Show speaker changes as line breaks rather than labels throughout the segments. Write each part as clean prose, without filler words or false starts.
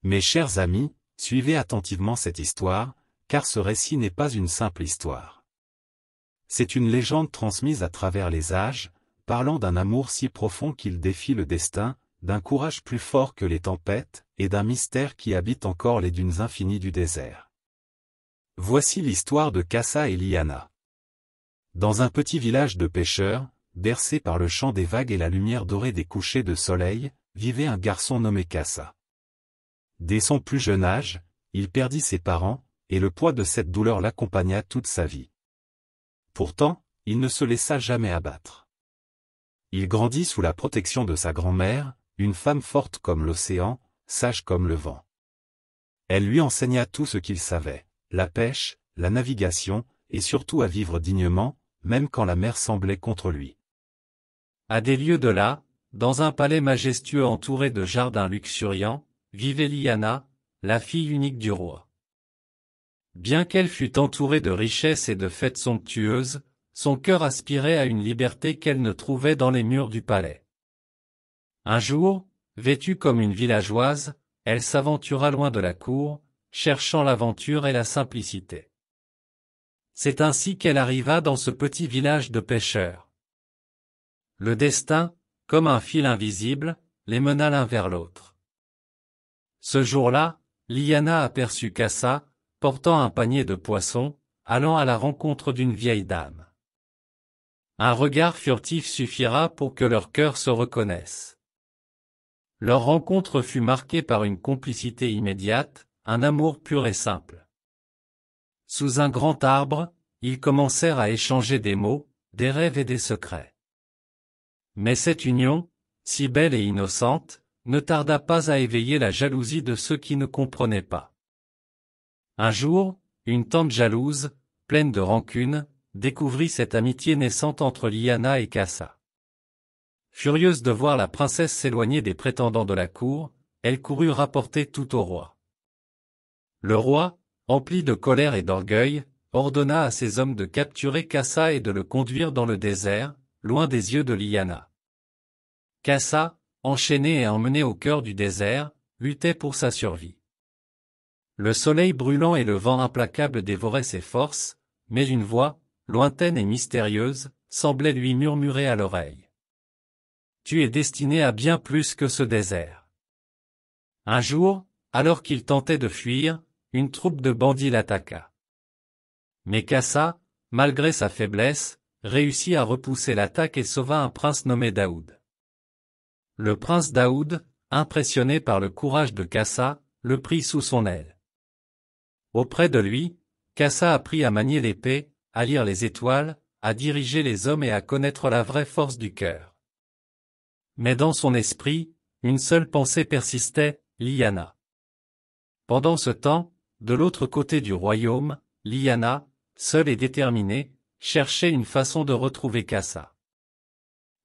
Mes chers amis, suivez attentivement cette histoire, car ce récit n'est pas une simple histoire. C'est une légende transmise à travers les âges, parlant d'un amour si profond qu'il défie le destin, d'un courage plus fort que les tempêtes, et d'un mystère qui habite encore les dunes infinies du désert. Voici l'histoire de Kassa et Liana. Dans un petit village de pêcheurs, bercé par le chant des vagues et la lumière dorée des couchers de soleil, vivait un garçon nommé Kassa. Dès son plus jeune âge, il perdit ses parents, et le poids de cette douleur l'accompagna toute sa vie. Pourtant, il ne se laissa jamais abattre. Il grandit sous la protection de sa grand-mère, une femme forte comme l'océan, sage comme le vent. Elle lui enseigna tout ce qu'il savait, la pêche, la navigation, et surtout à vivre dignement, même quand la mer semblait contre lui.
À des lieues de là, dans un palais majestueux entouré de jardins luxuriants, vivait Liana, la fille unique du roi. Bien qu'elle fût entourée de richesses et de fêtes somptueuses, son cœur aspirait à une liberté qu'elle ne trouvait dans les murs du palais. Un jour, vêtue comme une villageoise, elle s'aventura loin de la cour, cherchant l'aventure et la simplicité. C'est ainsi qu'elle arriva dans ce petit village de pêcheurs. Le destin, comme un fil invisible, les mena l'un vers l'autre. Ce jour-là, Liana aperçut Kassa, portant un panier de poissons, allant à la rencontre d'une vieille dame. Un regard furtif suffira pour que leurs cœurs se reconnaissent. Leur rencontre fut marquée par une complicité immédiate, un amour pur et simple. Sous un grand arbre, ils commencèrent à échanger des mots, des rêves et des secrets. Mais cette union, si belle et innocente, ne tarda pas à éveiller la jalousie de ceux qui ne comprenaient pas. Un jour, une tante jalouse, pleine de rancune, découvrit cette amitié naissante entre Liana et Kassa. Furieuse de voir la princesse s'éloigner des prétendants de la cour, elle courut rapporter tout au roi. Le roi, empli de colère et d'orgueil, ordonna à ses hommes de capturer Kassa et de le conduire dans le désert, loin des yeux de Liana. Kassa, enchaîné et emmené au cœur du désert, luttait pour sa survie. Le soleil brûlant et le vent implacable dévoraient ses forces, mais une voix, lointaine et mystérieuse, semblait lui murmurer à l'oreille. « Tu es destiné à bien plus que ce désert. » Un jour, alors qu'il tentait de fuir, une troupe de bandits l'attaqua. Mais Kassa, malgré sa faiblesse, réussit à repousser l'attaque et sauva un prince nommé Daoud. Le prince Daoud, impressionné par le courage de Kassa, le prit sous son aile. Auprès de lui, Kassa apprit à manier l'épée, à lire les étoiles, à diriger les hommes et à connaître la vraie force du cœur. Mais dans son esprit, une seule pensée persistait, Liana. Pendant ce temps, de l'autre côté du royaume, Liana, seule et déterminée, cherchait une façon de retrouver Kassa.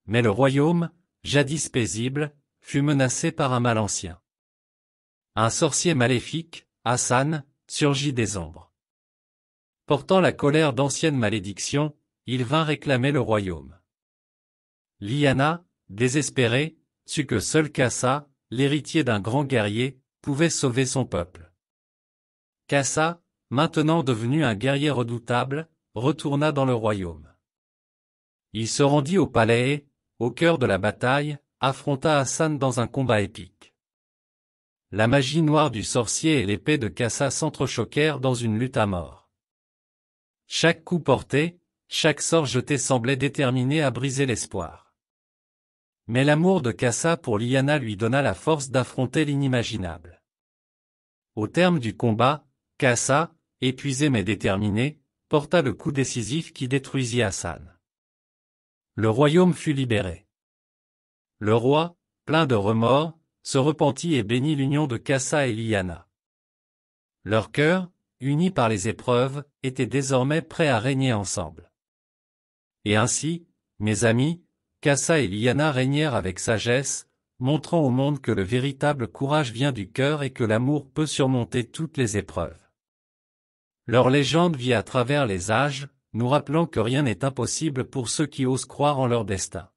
Mais le royaume, jadis paisible, fut menacé par un mal ancien. Un sorcier maléfique, Hassan, surgit des ombres. Portant la colère d'anciennes malédictions, il vint réclamer le royaume. Liana, désespérée, sut que seul Kassa, l'héritier d'un grand guerrier, pouvait sauver son peuple. Kassa, maintenant devenu un guerrier redoutable, retourna dans le royaume. Il se rendit au palais et, au cœur de la bataille, affronta Hassan dans un combat épique. La magie noire du sorcier et l'épée de Kassa s'entrechoquèrent dans une lutte à mort. Chaque coup porté, chaque sort jeté semblait déterminé à briser l'espoir. Mais l'amour de Kassa pour Liana lui donna la force d'affronter l'inimaginable. Au terme du combat, Kassa, épuisé mais déterminé, porta le coup décisif qui détruisit Hassan. Le royaume fut libéré. Le roi, plein de remords, se repentit et bénit l'union de Kassa et Liana. Leurs cœurs, unis par les épreuves, étaient désormais prêts à régner ensemble. Et ainsi, mes amis, Kassa et Liana régnèrent avec sagesse, montrant au monde que le véritable courage vient du cœur et que l'amour peut surmonter toutes les épreuves. Leur légende vit à travers les âges, nous rappelant que rien n'est impossible pour ceux qui osent croire en leur destin.